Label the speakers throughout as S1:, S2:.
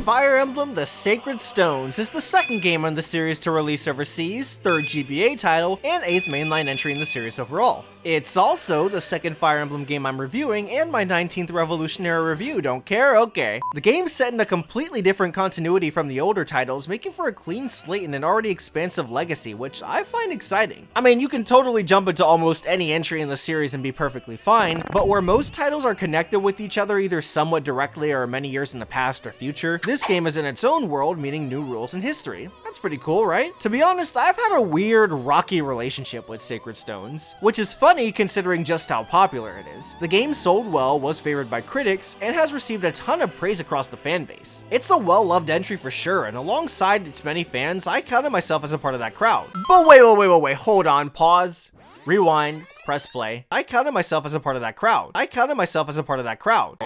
S1: Fire Emblem The Sacred Stones is the second game in the series to release overseas, third GBA title, and 8th mainline entry in the series overall. It's also the second Fire Emblem game I'm reviewing and my 19th Revolutionary review, don't care? Okay. The game's set in a completely different continuity from the older titles, making for a clean slate and an already expansive legacy, which I find exciting. I mean, you can totally jump into almost any entry in the series and be perfectly fine, but where most titles are connected with each other either somewhat directly or many years in the past or future, this game is in its own world, meaning new rules and history. That's pretty cool, right? To be honest, I've had a weird, rocky relationship with Sacred Stones, which is funny considering just how popular it is. The game sold well, was favored by critics, and has received a ton of praise across the fan base. It's a well-loved entry for sure, and alongside its many fans, I counted myself as a part of that crowd. But wait, hold on, pause, rewind, press play. I counted myself as a part of that crowd. I counted myself as a part of that crowd.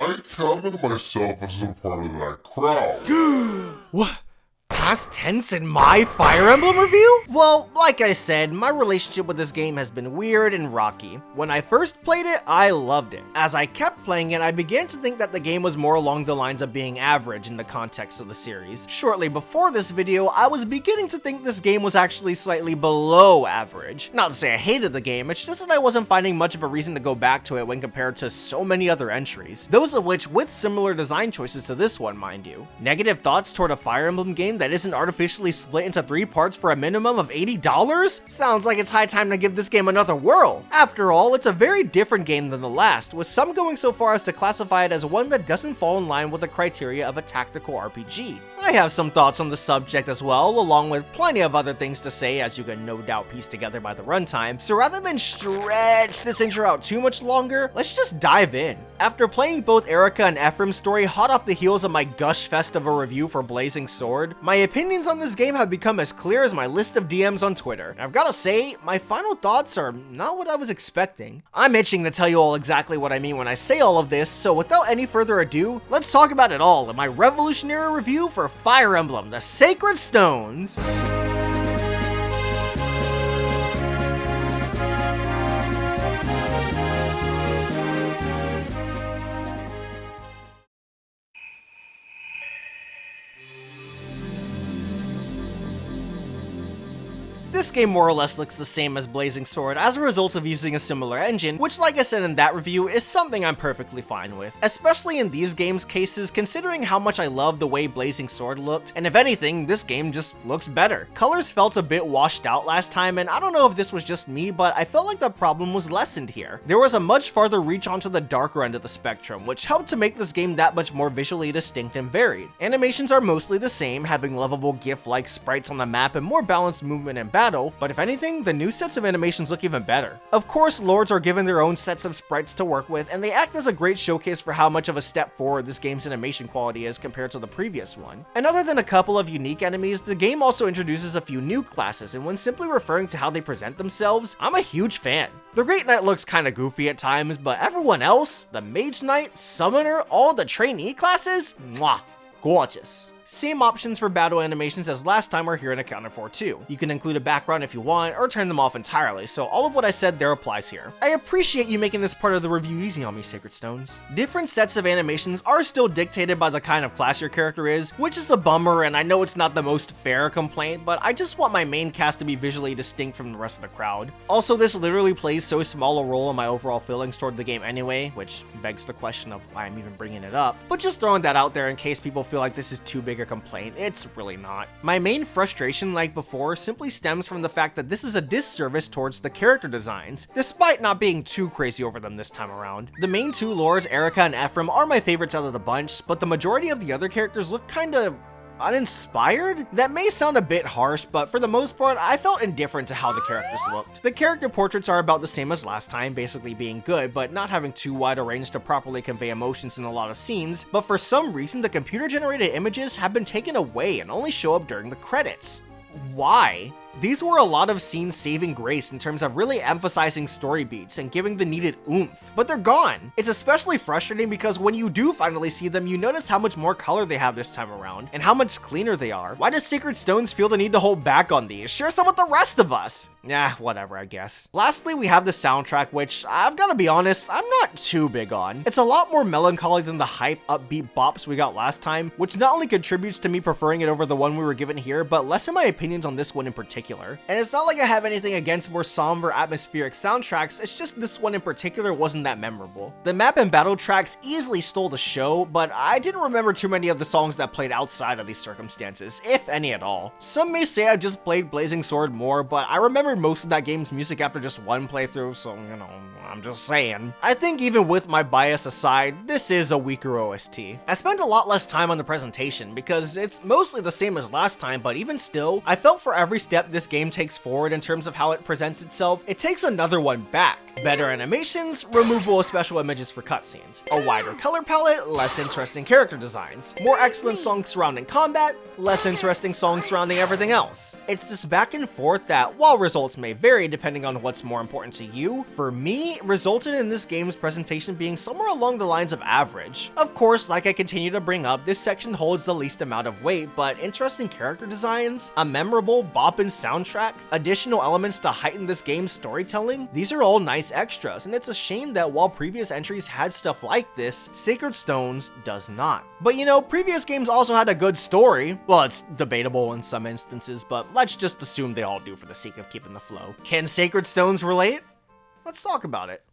S1: What? Past tense in my Fire Emblem review? Well, like I said, my relationship with this game has been weird and rocky. When I first played it, I loved it. As I kept playing it, I began to think that the game was more along the lines of being average in the context of the series. Shortly before this video, I was beginning to think this game was actually slightly below average. Not to say I hated the game, it's just that I wasn't finding much of a reason to go back to it when compared to so many other entries. Those of which with similar design choices to this one, mind you. Negative thoughts toward a Fire Emblem game that isn't artificially split into 3 parts for a minimum of $80? Sounds like it's high time to give this game another whirl. After all, it's a very different game than the last, with some going so far as to classify it as one that doesn't fall in line with the criteria of a tactical RPG. I have some thoughts on the subject as well, along with plenty of other things to say, as you can no doubt piece together by the runtime, so rather than stretch this intro out too much longer, let's just dive in. After playing both Erica and Ephraim's story hot off the heels of my gush fest of a review for Blazing Sword, my opinions on this game have become as clear as my list of DMs on Twitter. And I've gotta say, my final thoughts are not what I was expecting. I'm itching to tell you all exactly what I mean when I say all of this, so without any further ado, let's talk about it all in my revolutionary review for Fire Emblem The Sacred Stones. This game more or less looks the same as Blazing Sword as a result of using a similar engine, which like I said in that review is something I'm perfectly fine with. Especially in these games' cases, considering how much I love the way Blazing Sword looked, and if anything, this game just looks better. Colors felt a bit washed out last time, and I don't know if this was just me, but I felt like the problem was lessened here. There was a much farther reach onto the darker end of the spectrum, which helped to make this game that much more visually distinct and varied. Animations are mostly the same, having lovable GIF-like sprites on the map and more balanced movement and battle, but if anything, the new sets of animations look even better. Of course, lords are given their own sets of sprites to work with, and they act as a great showcase for how much of a step forward this game's animation quality is compared to the previous one. And other than a couple of unique enemies, the game also introduces a few new classes, and when simply referring to how they present themselves, I'm a huge fan. The Great Knight looks kinda goofy at times, but everyone else, the Mage Knight, Summoner, all the trainee classes, mwah, gorgeous. Same options for battle animations as last time are here and accounted for too. You can include a background if you want, or turn them off entirely, so all of what I said there applies here. I appreciate you making this part of the review easy on me, Sacred Stones. Different sets of animations are still dictated by the kind of class your character is, which is a bummer, and I know it's not the most fair complaint, but I just want my main cast to be visually distinct from the rest of the crowd. Also, this literally plays so small a role in my overall feelings toward the game anyway, which begs the question of why I'm even bringing it up, but just throwing that out there in case people feel like this is too big a complaint, it's really not. My main frustration, like before, simply stems from the fact that this is a disservice towards the character designs, despite not being too crazy over them this time around. The main two lords, Erica and Ephraim, are my favorites out of the bunch, but the majority of the other characters look kinda uninspired? That may sound a bit harsh, but for the most part, I felt indifferent to how the characters looked. The character portraits are about the same as last time, basically being good, but not having too wide a range to properly convey emotions in a lot of scenes, but for some reason, the computer-generated images have been taken away and only show up during the credits. Why? These were a lot of scenes saving grace in terms of really emphasizing story beats and giving the needed oomph, but they're gone. It's especially frustrating because when you do finally see them, you notice how much more color they have this time around, and how much cleaner they are. Why does Sacred Stones feel the need to hold back on these? Share some with the rest of us! Nah, whatever, I guess. Lastly, we have the soundtrack, which I've gotta be honest, I'm not too big on. It's a lot more melancholy than the hype, upbeat bops we got last time, which not only contributes to me preferring it over the one we were given here, but less in my opinions on this one in particular. And it's not like I have anything against more somber, atmospheric soundtracks, it's just this one in particular wasn't that memorable. The map and battle tracks easily stole the show, but I didn't remember too many of the songs that played outside of these circumstances, if any at all. Some may say I just played Blazing Sword more, but I remembered most of that game's music after just one playthrough, so you know, I'm just saying. I think even with my bias aside, this is a weaker OST. I spent a lot less time on the presentation because it's mostly the same as last time, but even still, I felt for every step this game takes forward in terms of how it presents itself, it takes another one back. Better animations, removal of special images for cutscenes, a wider color palette, less interesting character designs, more excellent songs surrounding combat, less interesting songs surrounding everything else. It's this back and forth that, while results may vary depending on what's more important to you, for me, resulted in this game's presentation being somewhere along the lines of average. Of course, like I continue to bring up, this section holds the least amount of weight, but interesting character designs, a memorable boppin' soundtrack, additional elements to heighten this game's storytelling, these are all nice extras, and it's a shame that while previous entries had stuff like this, Sacred Stones does not. But you know, previous games also had a good story. Well, it's debatable in some instances, but let's just assume they all do for the sake of keeping the flow. Can Sacred Stones relate? Let's talk about it.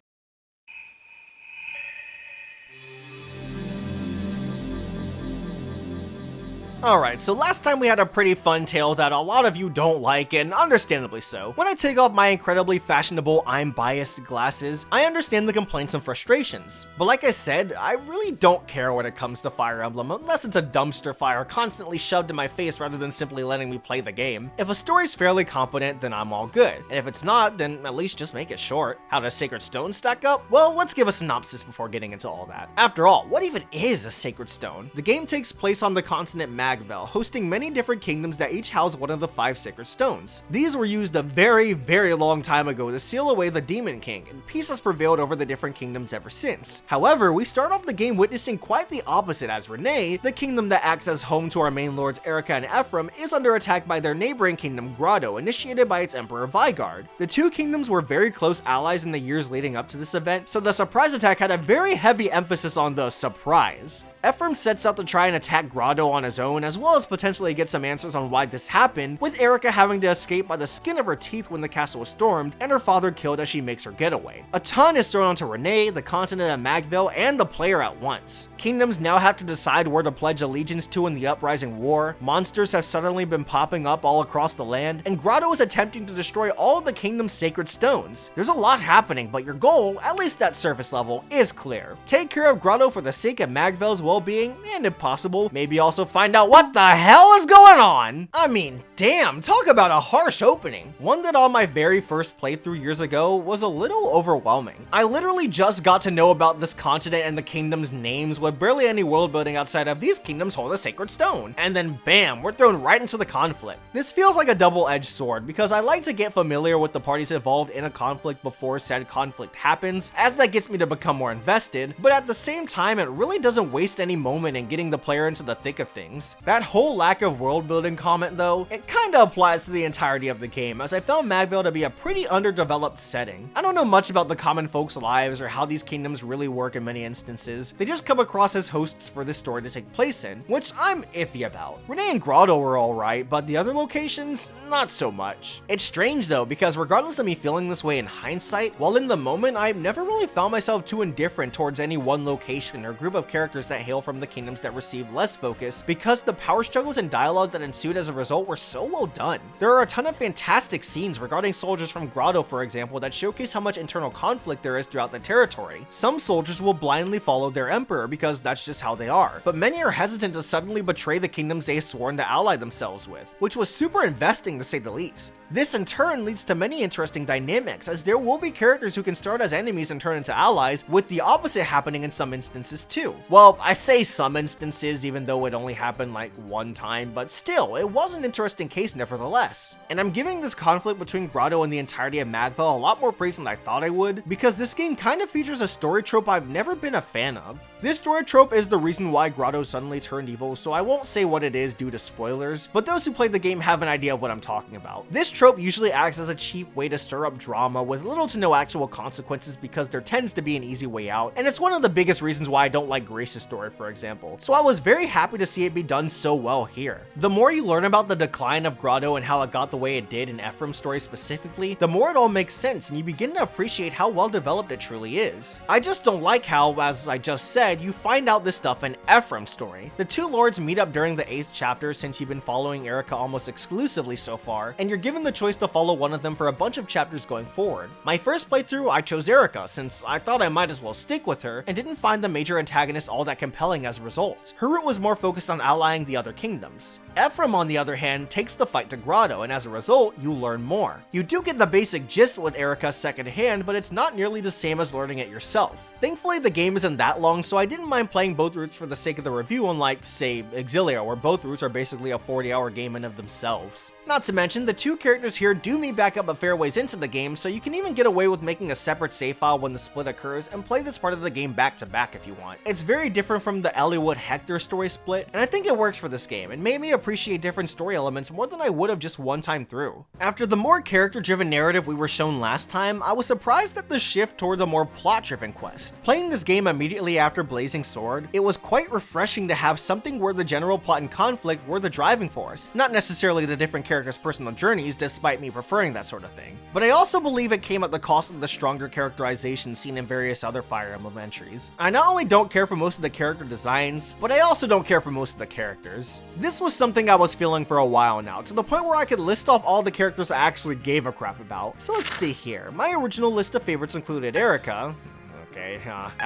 S1: Alright, so last time we had a pretty fun tale that a lot of you don't like, and understandably so. When I take off my incredibly fashionable I'm biased glasses, I understand the complaints and frustrations. But like I said, I really don't care when it comes to Fire Emblem unless it's a dumpster fire constantly shoved in my face rather than simply letting me play the game. If a story's fairly competent, then I'm all good. And if it's not, then at least just make it short. How does Sacred Stone stack up? Well, let's give a synopsis before getting into all that. After all, what even is a Sacred Stone? The game takes place on the continent Magvel, hosting many different kingdoms that each house one of the 5 sacred stones. These were used a very, very long time ago to seal away the Demon King, and peace has prevailed over the different kingdoms ever since. However, we start off the game witnessing quite the opposite, as Renee, the kingdom that acts as home to our main lords Erica and Ephraim, is under attack by their neighboring kingdom Grotto, initiated by its Emperor Vigard. The two kingdoms were very close allies in the years leading up to this event, so the surprise attack had a very heavy emphasis on the surprise. Ephraim sets out to try and attack Grotto on his own, as well as potentially get some answers on why this happened, with Erica having to escape by the skin of her teeth when the castle was stormed, and her father killed as she makes her getaway. A ton is thrown onto Renee, the continent of Magvel, and the player at once. Kingdoms now have to decide where to pledge allegiance to in the Uprising War, monsters have suddenly been popping up all across the land, and Grotto is attempting to destroy all of the kingdom's sacred stones. There's a lot happening, but your goal, at least at surface level, is clear. Take care of Grotto for the sake of Magvel's well-being, and if possible, maybe also find out what the hell is going on? I mean, damn, talk about a harsh opening. One that on my very first playthrough years ago was a little overwhelming. I literally just got to know about this continent and the kingdom's names with barely any world building outside of these kingdoms hold a sacred stone. And then bam, we're thrown right into the conflict. This feels like a double-edged sword because I like to get familiar with the parties involved in a conflict before said conflict happens, as that gets me to become more invested, but at the same time, it really doesn't waste any moment in getting the player into the thick of things. That whole lack of world building comment though, it kinda applies to the entirety of the game, as I found Magvel to be a pretty underdeveloped setting. I don't know much about the common folks' lives or how these kingdoms really work in many instances. They just come across as hosts for this story to take place in, which I'm iffy about. Renee and Grotto were alright, but the other locations, not so much. It's strange though, because regardless of me feeling this way in hindsight, while in the moment I've never really found myself too indifferent towards any one location or group of characters that hail from the kingdoms that receive less focus, because the power struggles and dialogue that ensued as a result were so well done. There are a ton of fantastic scenes regarding soldiers from Grotto, for example, that showcase how much internal conflict there is throughout the territory. Some soldiers will blindly follow their emperor because that's just how they are, but many are hesitant to suddenly betray the kingdoms they've sworn to ally themselves with, which was super investing to say the least. This in turn leads to many interesting dynamics, as there will be characters who can start as enemies and turn into allies, with the opposite happening in some instances too. Well, I say some instances even though it only happened happen like one time, but still, it was an interesting case nevertheless. And I'm giving this conflict between Grotto and the entirety of Magva a lot more praise than I thought I would, because this game kind of features a story trope I've never been a fan of. This story trope is the reason why Grotto suddenly turned evil, so I won't say what it is due to spoilers, but those who played the game have an idea of what I'm talking about. This trope usually acts as a cheap way to stir up drama with little to no actual consequences because there tends to be an easy way out, and it's one of the biggest reasons why I don't like Grace's story, for example. So I was very happy to see it be done so well here. The more you learn about the decline of Grotto and how it got the way it did in Ephraim's story specifically, the more it all makes sense and you begin to appreciate how well developed it truly is. I just don't like how, as I just said, you find out this stuff in Ephraim's story. The two lords meet up during the 8th chapter since you've been following Erica almost exclusively so far, and you're given the choice to follow one of them for a bunch of chapters going forward. My first playthrough, I chose Erica since I thought I might as well stick with her and didn't find the major antagonist all that compelling as a result. Her route was more focused on allying the other kingdoms. Ephraim, on the other hand, takes the fight to Grotto, and as a result, you learn more. You do get the basic gist with Erica secondhand, but it's not nearly the same as learning it yourself. Thankfully, the game isn't that long, so I didn't mind playing both routes for the sake of the review, unlike, say, Exilia, where both routes are basically a 40-hour game in of themselves. Not to mention, the two characters here do meet back up a fair ways into the game, so you can even get away with making a separate save file when the split occurs and play this part of the game back to back if you want. It's very different from the Eliwood Hector story split, and I think it works for this game, and made me appreciate different story elements more than I would have just one time through. After the more character-driven narrative we were shown last time, I was surprised at the shift towards a more plot-driven quest. Playing this game immediately after Blazing Sword, it was quite refreshing to have something where the general plot and conflict were the driving force, not necessarily the different characters' personal journeys, despite me preferring that sort of thing. But I also believe it came at the cost of the stronger characterization seen in various other Fire Emblem entries. I not only don't care for most of the character designs, but I also don't care for most of the characters. This was something I was feeling for a while now, to the point where I could list off all the characters I actually gave a crap about. So let's see here. My original list of favorites included Erica,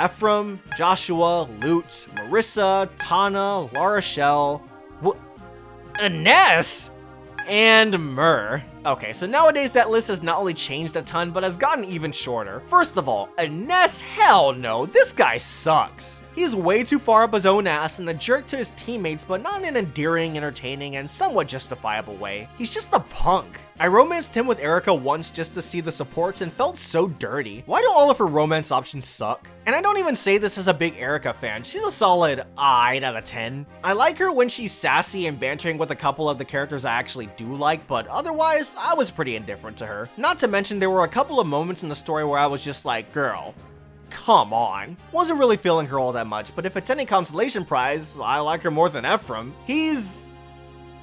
S1: Ephraim, Joshua, Lute, Marissa, Tana, Lara Shell, Ines, and Myrrh. Okay, so nowadays that list has not only changed a ton, but has gotten even shorter. First of all, Ines, hell no, this guy sucks. He's way too far up his own ass and a jerk to his teammates, but not in an endearing, entertaining, and somewhat justifiable way. He's just a punk. I romanced him with Erica once just to see the supports and felt so dirty. Why do all of her romance options suck? And I don't even say this as a big Erica fan, she's a solid 8 out of 10. I like her when she's sassy and bantering with a couple of the characters I actually do like, but otherwise, I was pretty indifferent to her. Not to mention there were a couple of moments in the story where I was just like, girl, come on. Wasn't really feeling her all that much, but if it's any consolation prize, I like her more than Ephraim. He's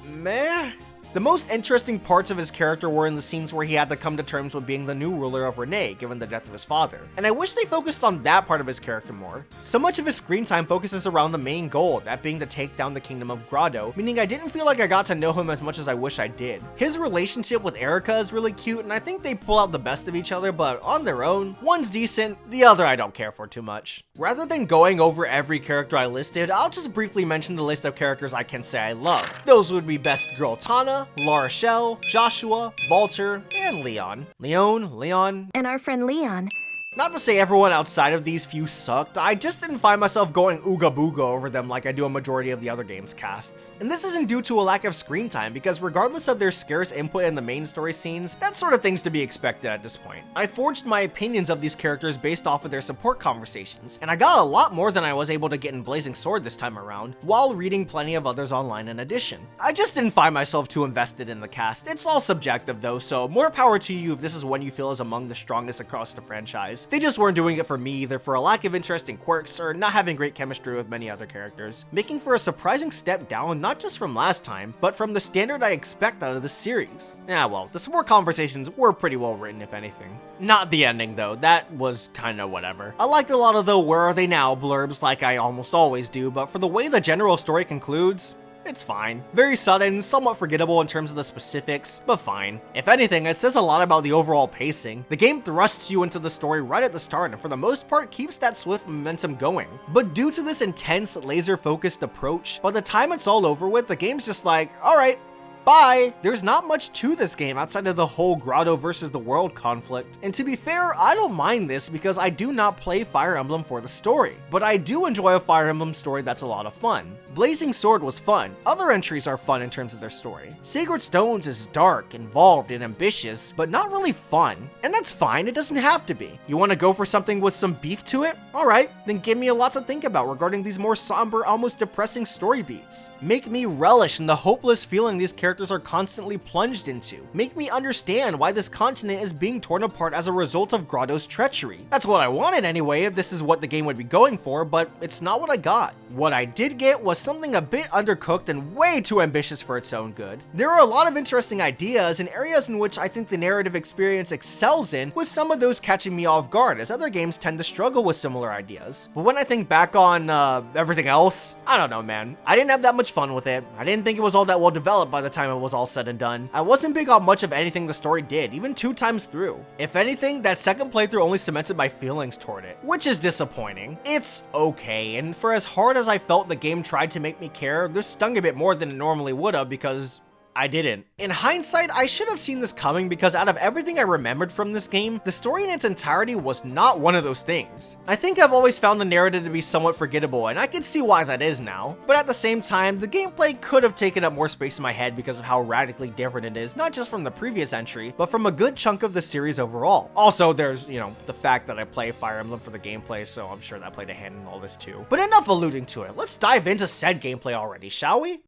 S1: meh. The most interesting parts of his character were in the scenes where he had to come to terms with being the new ruler of Renee, given the death of his father. And I wish they focused on that part of his character more. So much of his screen time focuses around the main goal, that being to take down the kingdom of Grotto, meaning I didn't feel like I got to know him as much as I wish I did. His relationship with Erica is really cute, and I think they pull out the best of each other, but on their own, one's decent, the other I don't care for too much. Rather than going over every character I listed, I'll just briefly mention the list of characters I can say I love. Those would be Best Girl Tana, Lara Shell, Joshua, Walter, and Leon. Leon.
S2: And our friend Leon.
S1: Not to say everyone outside of these few sucked, I just didn't find myself going ooga booga over them like I do a majority of the other game's casts. And this isn't due to a lack of screen time, because regardless of their scarce input in the main story scenes, that sort of thing's to be expected at this point. I forged my opinions of these characters based off of their support conversations, and I got a lot more than I was able to get in Blazing Sword this time around, while reading plenty of others online in addition. I just didn't find myself too invested in the cast. It's all subjective though, so more power to you if this is one you feel is among the strongest across the franchise. They just weren't doing it for me, either for a lack of interesting quirks or not having great chemistry with many other characters, making for a surprising step down not just from last time, but from the standard I expect out of this series. Yeah, well, the support conversations were pretty well written if anything. Not the ending though, that was kinda whatever. I liked a lot of the "where are they now" blurbs like I almost always do, but for the way the general story concludes, it's fine. Very sudden, somewhat forgettable in terms of the specifics, but fine. If anything, it says a lot about the overall pacing. The game thrusts you into the story right at the start and for the most part keeps that swift momentum going. But due to this intense, laser-focused approach, by the time it's all over with, the game's just like, alright, bye! There's not much to this game outside of the whole Grotto versus the world conflict. And to be fair, I don't mind this because I do not play Fire Emblem for the story. But I do enjoy a Fire Emblem story that's a lot of fun. Blazing Sword was fun. Other entries are fun in terms of their story. Sacred Stones is dark, involved, and ambitious, but not really fun. And that's fine, it doesn't have to be. You want to go for something with some beef to it? Alright, then give me a lot to think about regarding these more somber, almost depressing story beats. Make me relish in the hopeless feeling these characters are constantly plunged into. Make me understand why this continent is being torn apart as a result of Grotto's treachery. That's what I wanted anyway, if this is what the game would be going for, but it's not what I got. What I did get was something a bit undercooked and way too ambitious for its own good. There are a lot of interesting ideas and areas in which I think the narrative experience excels in, with some of those catching me off guard, as other games tend to struggle with similar ideas. But when I think back on everything else, I don't know, man. I didn't have that much fun with it. I didn't think it was all that well developed by the time it was all said and done. I wasn't big on much of anything the story did, even 2 times through. If anything, that second playthrough only cemented my feelings toward it, which is disappointing. It's okay, and for as hard as I felt the game tried to make me care, this stung a bit more than it normally would have because I didn't. In hindsight, I should have seen this coming because out of everything I remembered from this game, the story in its entirety was not one of those things. I think I've always found the narrative to be somewhat forgettable, and I can see why that is now. But at the same time, the gameplay could have taken up more space in my head because of how radically different it is, not just from the previous entry, but from a good chunk of the series overall. Also, there's, the fact that I play Fire Emblem for the gameplay, so I'm sure that played a hand in all this too. But enough alluding to it, let's dive into said gameplay already, shall we?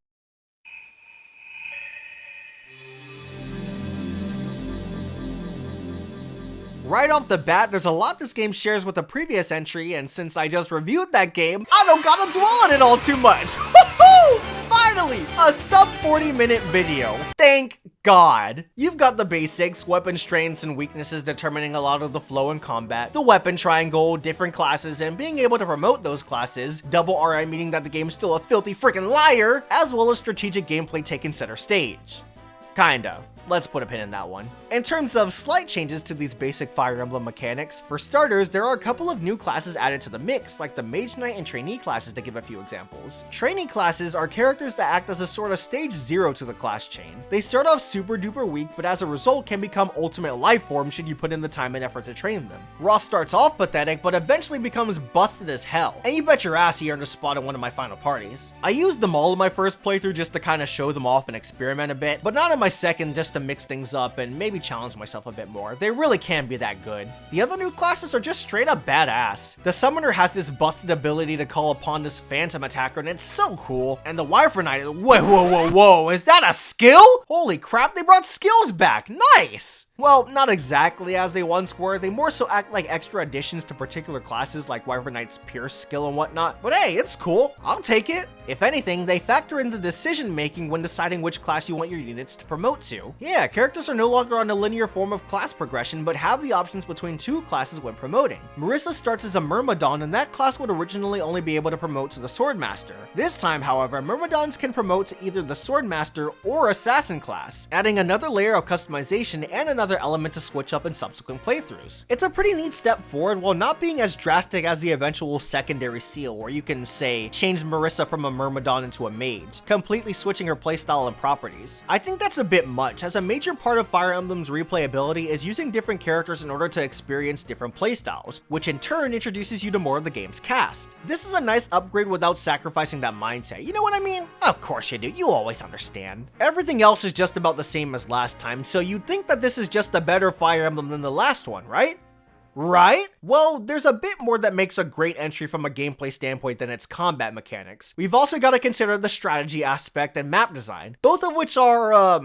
S1: Right off the bat, there's a lot this game shares with the previous entry, and since I just reviewed that game, I don't gotta dwell on it all too much. Woohoo! Finally, a sub 40-minute video. Thank God. You've got the basics, weapon strengths and weaknesses determining a lot of the flow in combat, the weapon triangle, different classes, and being able to promote those classes, double RI meaning that the game's still a filthy freaking liar, as well as strategic gameplay taking center stage. Kinda. Let's put a pin in that one. In terms of slight changes to these basic Fire Emblem mechanics, for starters, there are a couple of new classes added to the mix, like the Mage Knight and Trainee classes to give a few examples. Trainee classes are characters that act as a sort of stage 0 to the class chain. They start off super duper weak, but as a result can become ultimate life forms should you put in the time and effort to train them. Ross starts off pathetic, but eventually becomes busted as hell, and you bet your ass he earned a spot in one of my final parties. I used them all in my first playthrough just to kind of show them off and experiment a bit, but not in my second just to mix things up and maybe challenge myself a bit more. They really can be that good. The other new classes are just straight up badass. The Summoner has this busted ability to call upon this phantom attacker, and it's so cool. And the Wyvern Knight, whoa, is that a skill? Holy crap, they brought skills back, nice! Well, not exactly as they once were, they more so act like extra additions to particular classes like Wyvern Knight's Pierce skill and whatnot, but hey, it's cool, I'll take it. If anything, they factor in the decision making when deciding which class you want your units to promote to. Yeah, characters are no longer on a linear form of class progression, but have the options between 2 classes when promoting. Marissa starts as a Myrmidon, and that class would originally only be able to promote to the Swordmaster. This time, however, Myrmidons can promote to either the Swordmaster or Assassin class, adding another layer of customization and another element to switch up in subsequent playthroughs. It's a pretty neat step forward while not being as drastic as the eventual secondary seal, where you can, say, change Marissa from a Myrmidon into a mage, completely switching her playstyle and properties. I think that's a bit much, as a major part of Fire Emblem's replayability is using different characters in order to experience different playstyles, which in turn introduces you to more of the game's cast. This is a nice upgrade without sacrificing that mindset, you know what I mean? Of course you do, you always understand. Everything else is just about the same as last time, so you'd think that this is just a better Fire Emblem than the last one, right? Right? Well, there's a bit more that makes a great entry from a gameplay standpoint than its combat mechanics. We've also got to consider the strategy aspect and map design, both of which are,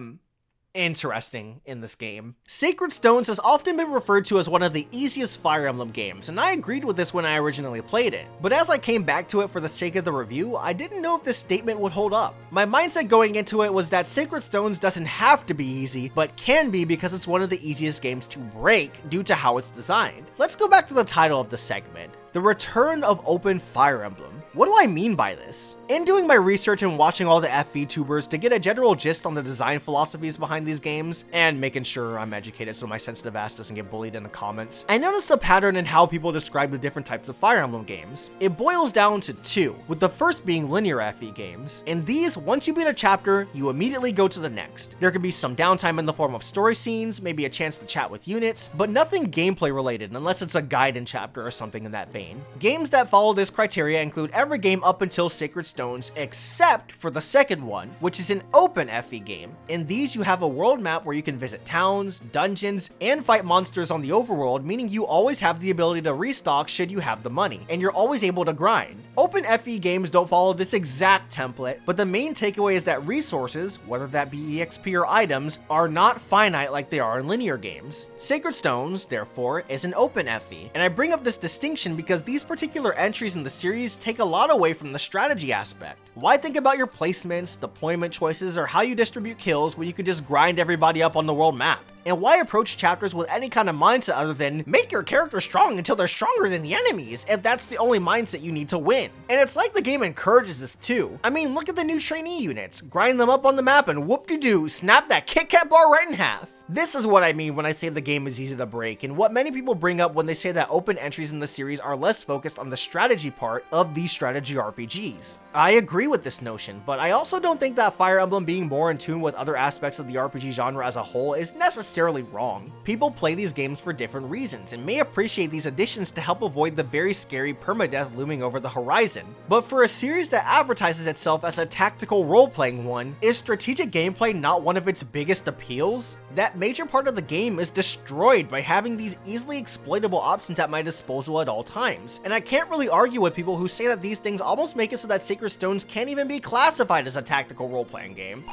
S1: interesting in this game. Sacred Stones has often been referred to as one of the easiest Fire Emblem games, and I agreed with this when I originally played it. But as I came back to it for the sake of the review, I didn't know if this statement would hold up. My mindset going into it was that Sacred Stones doesn't have to be easy, but can be because it's one of the easiest games to break due to how it's designed. Let's go back to the title of the segment. The Return of Open Fire Emblem. What do I mean by this? In doing my research and watching all the FVTubers to get a general gist on the design philosophies behind these games, and making sure I'm educated so my sensitive ass doesn't get bullied in the comments, I noticed a pattern in how people describe the different types of Fire Emblem games. It boils down to 2, with the first being linear FE games. In these, once you beat a chapter, you immediately go to the next. There could be some downtime in the form of story scenes, maybe a chance to chat with units, but nothing gameplay related unless it's a guide in chapter or something in that vein. Games that follow this criteria include every game up until Sacred Stones Stones except for the second one, which is an open FE game. In these, you have a world map where you can visit towns, dungeons, and fight monsters on the overworld, meaning you always have the ability to restock should you have the money, and you're always able to grind. Open FE games don't follow this exact template, but the main takeaway is that resources, whether that be EXP or items, are not finite like they are in linear games. Sacred Stones, therefore, is an open FE, and I bring up this distinction because these particular entries in the series take a lot away from the strategy aspect. Why think about your placements, deployment choices, or how you distribute kills when you can just grind everybody up on the world map? And why approach chapters with any kind of mindset other than make your character strong until they're stronger than the enemies if that's the only mindset you need to win? And it's like the game encourages this too. I mean, look at the new trainee units, grind them up on the map and whoop-de-doo, snap that Kit Kat bar right in half. This is what I mean when I say the game is easy to break, and what many people bring up when they say that open entries in the series are less focused on the strategy part of these strategy RPGs. I agree with this notion, but I also don't think that Fire Emblem being more in tune with other aspects of the RPG genre as a whole is necessarily wrong. People play these games for different reasons, and may appreciate these additions to help avoid the very scary permadeath looming over the horizon. But for a series that advertises itself as a tactical role-playing one, is strategic gameplay not one of its biggest appeals? That major part of the game is destroyed by having these easily exploitable options at my disposal at all times, and I can't really argue with people who say that these things almost make it so that Sacred Stones can't even be classified as a tactical role-playing game.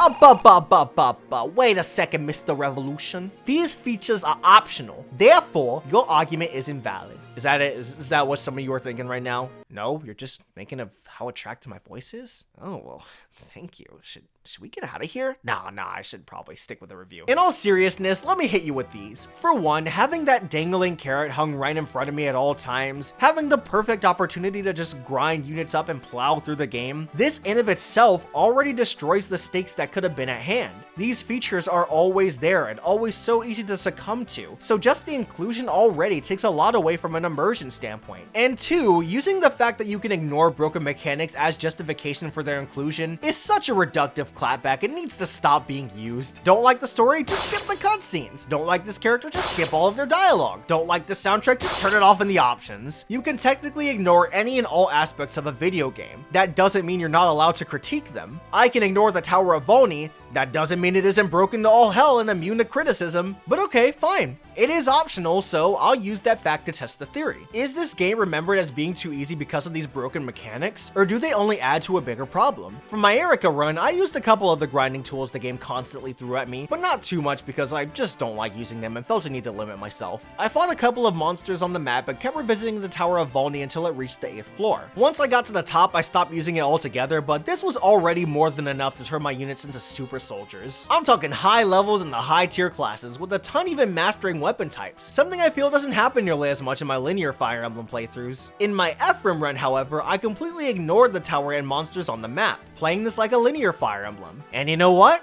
S1: Wait a second, Mr. Revolution. These features are optional, therefore your argument is invalid. Is that it? Is that what some of you are thinking right now? No, you're just thinking of how attractive my voice is? Oh, well, thank you. Should we get out of here? Nah, I should probably stick with the review. In all seriousness, let me hit you with these. For one, having that dangling carrot hung right in front of me at all times, having the perfect opportunity to just grind units up and plow through the game, this in of itself already destroys the stakes that could have been at hand. These features are always there and always so easy to succumb to, so just the inclusion already takes a lot away from an immersion standpoint. And two, using the fact that you can ignore broken mechanics as justification for their inclusion is such a reductive clapback. It needs to stop being used. Don't like the story? Just skip the cutscenes. Don't like this character? Just skip all of their dialogue. Don't like the soundtrack? Just turn it off in the options. You can technically ignore any and all aspects of a video game. That doesn't mean you're not allowed to critique them. I can ignore the Tower of Volney. That doesn't mean it isn't broken to all hell and immune to criticism. But okay, fine. It is optional, so I'll use that fact to test the theory. Is this game remembered as being too easy because of these broken mechanics, or do they only add to a bigger problem? For my Erica run, I used a couple of the grinding tools the game constantly threw at me, but not too much because I just don't like using them and felt a need to limit myself. I fought a couple of monsters on the map, but kept revisiting the Tower of Volney until it reached the 8th floor. Once I got to the top, I stopped using it altogether, but this was already more than enough to turn my units into super soldiers. I'm talking high levels in the high tier classes, with a ton even mastering weapon types, something I feel doesn't happen nearly as much in my linear Fire Emblem playthroughs. In my Ephraim run, however, I completely ignored the tower and monsters on the map, playing this like a linear Fire Emblem. And you know what?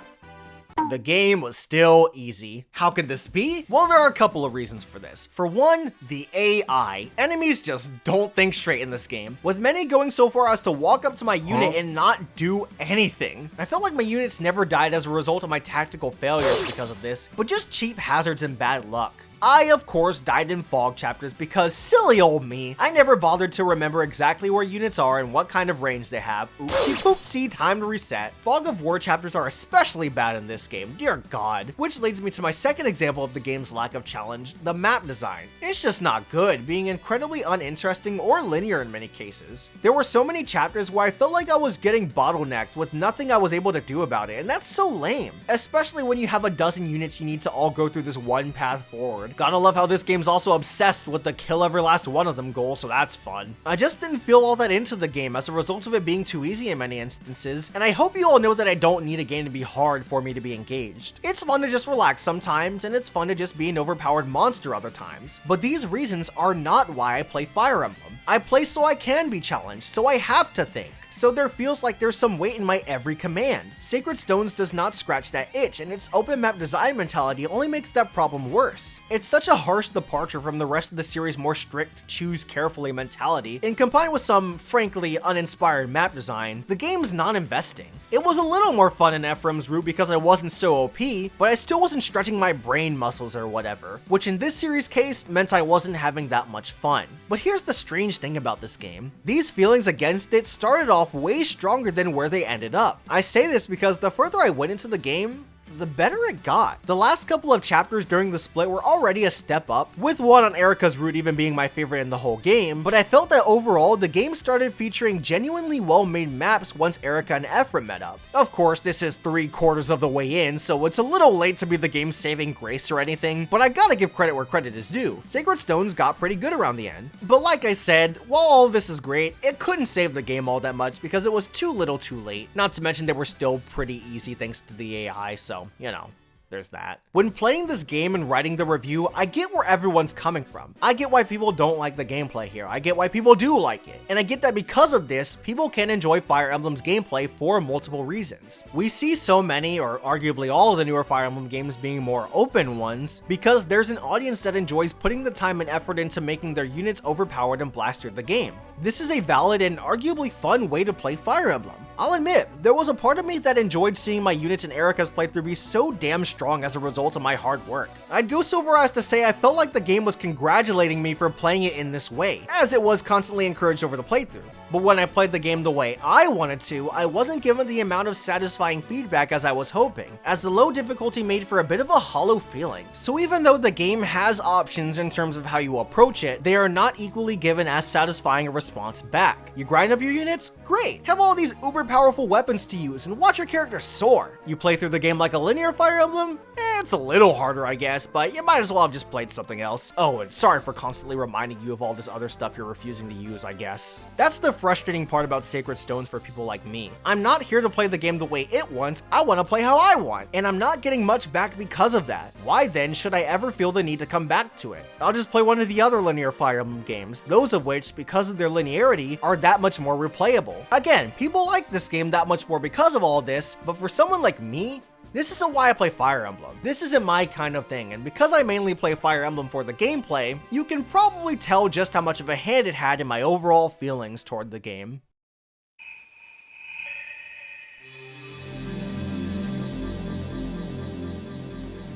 S1: The game was still easy. How could this be? Well, there are a couple of reasons for this. For one, the AI. Enemies just don't think straight in this game, with many going so far as to walk up to my unit and not do anything. I felt like my units never died as a result of my tactical failures because of this, but just cheap hazards and bad luck. I, of course, died in fog chapters because silly old me. I never bothered to remember exactly where units are and what kind of range they have. Oopsie poopsie, time to reset. Fog of War chapters are especially bad in this game, dear god. Which leads me to my second example of the game's lack of challenge, the map design. It's just not good, being incredibly uninteresting or linear in many cases. There were so many chapters where I felt like I was getting bottlenecked with nothing I was able to do about it, and that's so lame. Especially when you have a dozen units you need to all go through this one path forward. Gotta love how this game's also obsessed with the kill every last one of them goal, so that's fun. I just didn't feel all that into the game as a result of it being too easy in many instances, and I hope you all know that I don't need a game to be hard for me to be engaged. It's fun to just relax sometimes, and it's fun to just be an overpowered monster other times. But these reasons are not why I play Fire Emblem. I play so I can be challenged, so I have to think. So there feels like there's some weight in my every command. Sacred Stones does not scratch that itch, and its open map design mentality only makes that problem worse. It's such a harsh departure from the rest of the series' more strict, choose carefully mentality, and combined with some, frankly, uninspired map design, the game's non-investing. It was a little more fun in Ephraim's route because I wasn't so OP, but I still wasn't stretching my brain muscles or whatever, which in this series' case meant I wasn't having that much fun. But here's the strange thing about this game. These feelings against it started off off way stronger than where they ended up. I say this because the further I went into the game, the better it got. The last couple of chapters during the split were already a step up, with one on Erika's route even being my favorite in the whole game, but I felt that overall the game started featuring genuinely well-made maps once Erika and Ephraim met up. Of course, this is 3/4 of the way in, so it's a little late to be the game's saving grace or anything, but I gotta give credit where credit is due. Sacred Stones got pretty good around the end. But like I said, while all this is great, it couldn't save the game all that much because it was too little too late. Not to mention they were still pretty easy thanks to the AI, so you know, there's that. When playing this game and writing the review, I get where everyone's coming from. I get why people don't like the gameplay here. I get why people do like it. And I get that because of this, people can enjoy Fire Emblem's gameplay for multiple reasons. We see so many, or arguably all of the newer Fire Emblem games being more open ones, because there's an audience that enjoys putting the time and effort into making their units overpowered and blast through the game. This is a valid and arguably fun way to play Fire Emblem. I'll admit, there was a part of me that enjoyed seeing my units in Erika's playthrough be so damn strong as a result of my hard work. I'd go so far as to say I felt like the game was congratulating me for playing it in this way, as it was constantly encouraged over the playthrough. But when I played the game the way I wanted to, I wasn't given the amount of satisfying feedback as I was hoping, as the low difficulty made for a bit of a hollow feeling. So even though the game has options in terms of how you approach it, they are not equally given as satisfying a response back. You grind up your units? Great! Have all these uber powerful weapons to use and watch your character soar. You play through the game like a linear Fire Emblem? It's a little harder I guess, but you might as well have just played something else. Oh, and sorry for constantly reminding you of all this other stuff you're refusing to use, I guess. That's the frustrating part about Sacred Stones for people like me. I'm not here to play the game the way it wants, I want to play how I want, and I'm not getting much back because of that. Why then should I ever feel the need to come back to it? I'll just play one of the other linear Fire Emblem games, those of which, because of their linearity, are that much more replayable. Again, people like this game that much more because of all this, but for someone like me, this isn't why I play Fire Emblem. This isn't my kind of thing, and because I mainly play Fire Emblem for the gameplay, you can probably tell just how much of a hand it had in my overall feelings toward the game.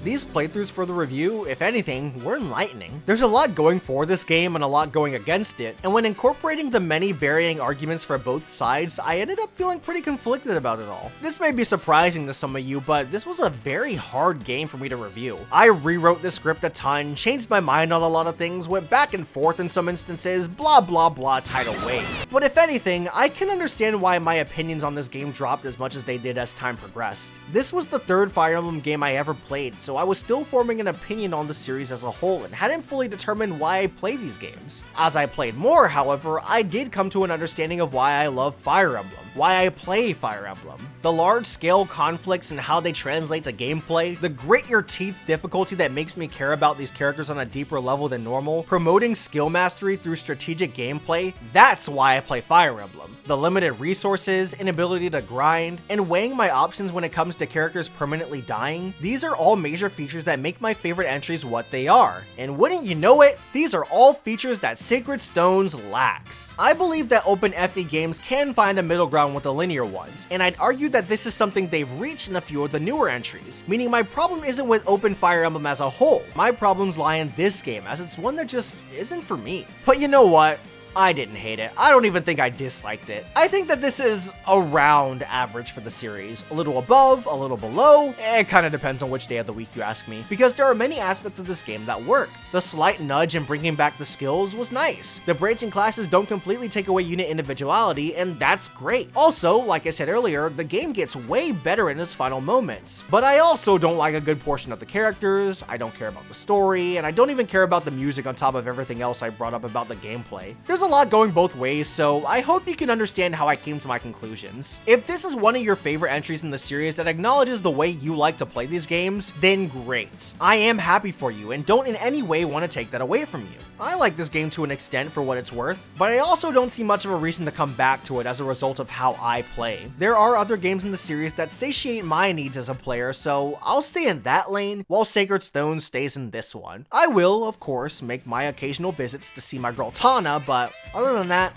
S1: These playthroughs for the review, if anything, were enlightening. There's a lot going for this game and a lot going against it, and when incorporating the many varying arguments for both sides, I ended up feeling pretty conflicted about it all. This may be surprising to some of you, but this was a very hard game for me to review. I rewrote the script a ton, changed my mind on a lot of things, went back and forth in some instances, blah blah blah tidal wave. But if anything, I can understand why my opinions on this game dropped as much as they did as time progressed. This was the third Fire Emblem game I ever played, so I was still forming an opinion on the series as a whole and hadn't fully determined why I play these games. As I played more, however, I did come to an understanding of why I love Fire Emblem, why I play Fire Emblem. The large-scale conflicts and how they translate to gameplay, the grit-your-teeth difficulty that makes me care about these characters on a deeper level than normal, promoting skill mastery through strategic gameplay, that's why I play Fire Emblem. The limited resources, inability to grind, and weighing my options when it comes to characters permanently dying, these are all major features that make my favorite entries what they are. And wouldn't you know it, these are all features that Sacred Stones lacks. I believe that open FE games can find a middle ground with the linear ones, and I'd argue that this is something they've reached in a few of the newer entries, meaning my problem isn't with open Fire Emblem as a whole. My problems lie in this game, as it's one that just isn't for me. But you know what? I didn't hate it. I don't even think I disliked it. I think that this is around average for the series. A little above, a little below. It kind of depends on which day of the week you ask me, because there are many aspects of this game that work. The slight nudge in bringing back the skills was nice. The branching classes don't completely take away unit individuality, and that's great. Also, like I said earlier, the game gets way better in its final moments. But I also don't like a good portion of the characters, I don't care about the story, and I don't even care about the music on top of everything else I brought up about the gameplay. There's a lot going both ways, so I hope you can understand how I came to my conclusions. If this is one of your favorite entries in the series that acknowledges the way you like to play these games, then great. I am happy for you and don't in any way want to take that away from you. I like this game to an extent for what it's worth, but I also don't see much of a reason to come back to it as a result of how I play. There are other games in the series that satiate my needs as a player, so I'll stay in that lane while Sacred Stones stays in this one. I will, of course, make my occasional visits to see my girl Tana, but other than that,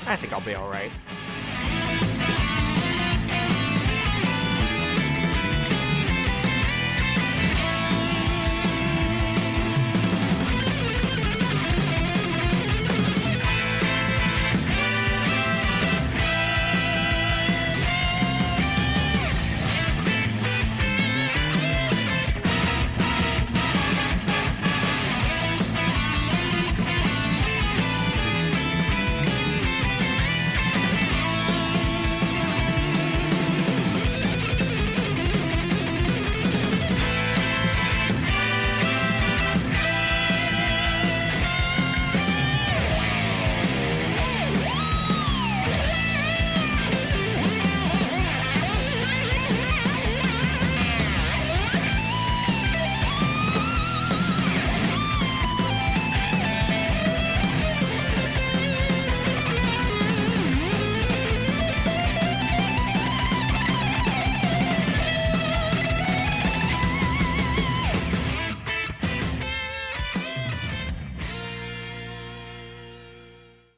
S1: I think I'll be alright.